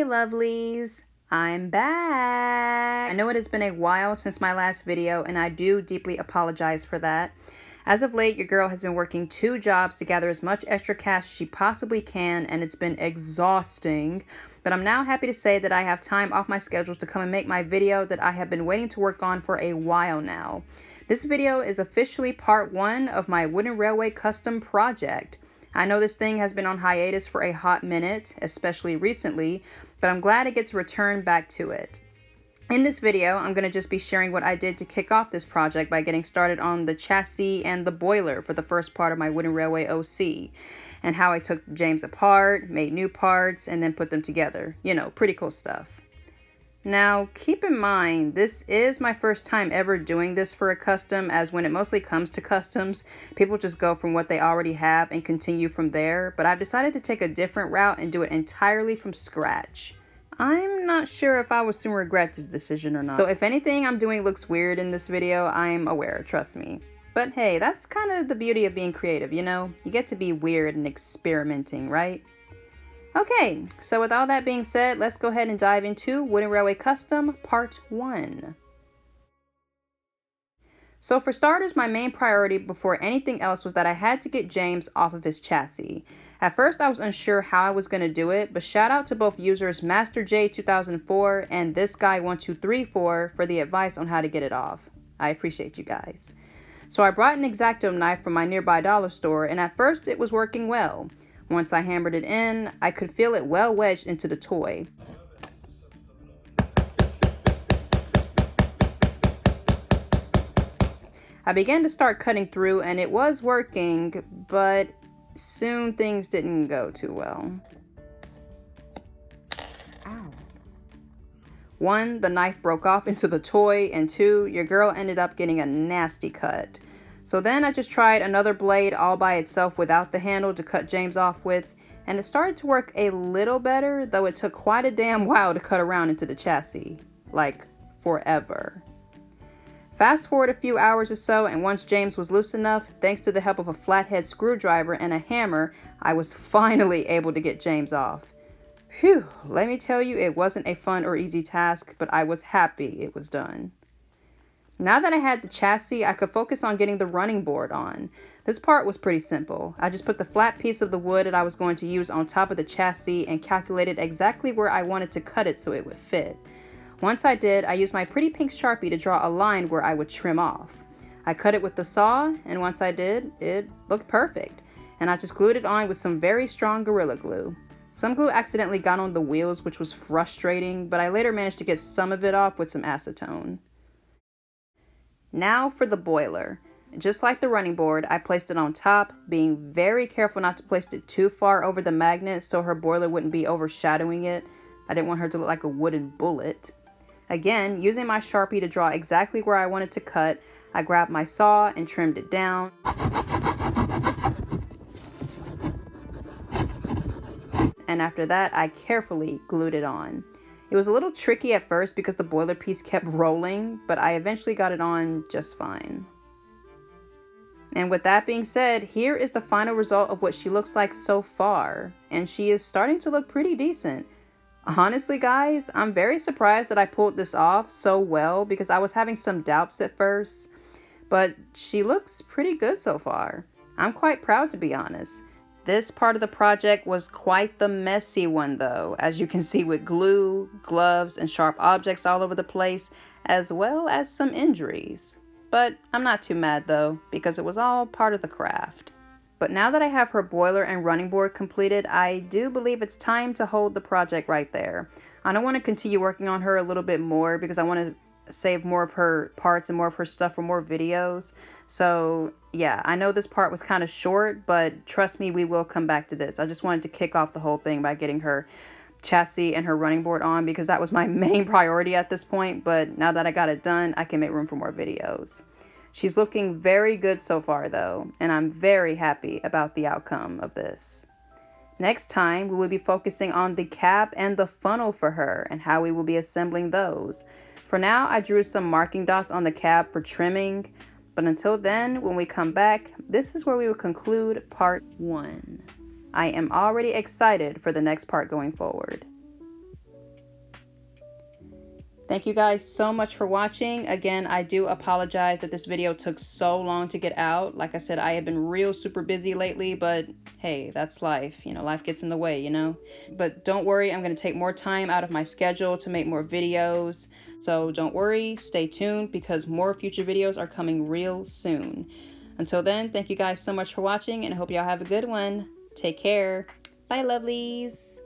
lovelies, I'm back. I know it has been a while since my last video and I do deeply apologize for that. As of late, your girl has been working 2 jobs to gather as much extra cash as she possibly can, and it's been exhausting. But I'm now happy to say that I have time off my schedules to come and make my video that I have been waiting to work on for a while now. This video is officially part 1 of my wooden railway custom project. I know this thing has been on hiatus for a hot minute, especially recently, but I'm glad to get to return back to it. In this video, I'm going to just be sharing what I did to kick off this project by getting started on the chassis and the boiler for the first part of my wooden railway OC, and how I took James apart, made new parts, and then put them together. You know, pretty cool stuff. Now, keep in mind, this is my first time ever doing this for a custom, as when it mostly comes to customs, people just go from what they already have and continue from there, but I've decided to take a different route and do it entirely from scratch. I'm not sure if I will soon regret this decision or not. So if anything I'm doing looks weird in this video, I'm aware, trust me. But hey, that's kind of the beauty of being creative, you know? You get to be weird and experimenting, right? Okay, so with all that being said, let's go ahead and dive into Wooden Railway Custom Part 1. So for starters, my main priority before anything else was that I had to get James off of his chassis. At first, I was unsure how I was going to do it, but shout out to both users MasterJ2004 and this guy 1234 for the advice on how to get it off. I appreciate you guys. So I brought an X-Acto knife from my nearby dollar store, and at first it was working well. Once I hammered it in, I could feel it well wedged into the toy. I began to start cutting through and it was working, but soon things didn't go too well. Ow. 1, the knife broke off into the toy, and 2, your girl ended up getting a nasty cut. So then I just tried another blade all by itself without the handle to cut James off with, and it started to work a little better, though it took quite a damn while to cut around into the chassis. Like, forever. Fast forward a few hours or so, and once James was loose enough, thanks to the help of a flathead screwdriver and a hammer, I was finally able to get James off. Phew, let me tell you, it wasn't a fun or easy task, but I was happy it was done. Now that I had the chassis, I could focus on getting the running board on. This part was pretty simple. I just put the flat piece of the wood that I was going to use on top of the chassis and calculated exactly where I wanted to cut it so it would fit. Once I did, I used my pretty pink Sharpie to draw a line where I would trim off. I cut it with the saw, and once I did, it looked perfect. And I just glued it on with some very strong Gorilla Glue. Some glue accidentally got on the wheels, which was frustrating, but I later managed to get some of it off with some acetone. Now for the boiler. Just like the running board, I placed it on top, being very careful not to place it too far over the magnet so her boiler wouldn't be overshadowing it. I didn't want her to look like a wooden bullet. Again, using my Sharpie to draw exactly where I wanted to cut, I grabbed my saw and trimmed it down. And after that, I carefully glued it on. It was a little tricky at first because the boiler piece kept rolling, but I eventually got it on just fine. And with that being said, here is the final result of what she looks like so far, and she is starting to look pretty decent. Honestly, guys, I'm very surprised that I pulled this off so well because I was having some doubts at first, but she looks pretty good so far. I'm quite proud, to be honest. This part of the project was quite the messy one though, as you can see, with glue, gloves, and sharp objects all over the place, as well as some injuries. But I'm not too mad though, because it was all part of the craft. But now that I have her boiler and running board completed, I do believe it's time to hold the project right there. I don't want to continue working on her a little bit more because I want to save more of her parts and more of her stuff for more videos. So yeah, I know this part was kind of short, but trust me, we will come back to this. I just wanted to kick off the whole thing by getting her chassis and her running board on because that was my main priority at this point. But now that I got it done, I can make room for more videos. She's looking very good so far though, and I'm very happy about the outcome of this. Next time, we will be focusing on the cap and the funnel for her and how we will be assembling those. For now, I drew some marking dots on the cab for trimming, but until then, when we come back, this is where we will conclude part 1. I am already excited for the next part going forward. Thank you guys so much for watching. Again, I do apologize that this video took so long to get out. Like I said, I have been real super busy lately, but hey, that's life. You know, life gets in the way, you know? But don't worry, I'm going to take more time out of my schedule to make more videos. So don't worry, stay tuned because more future videos are coming real soon. Until then, thank you guys so much for watching and I hope y'all have a good one. Take care. Bye, lovelies.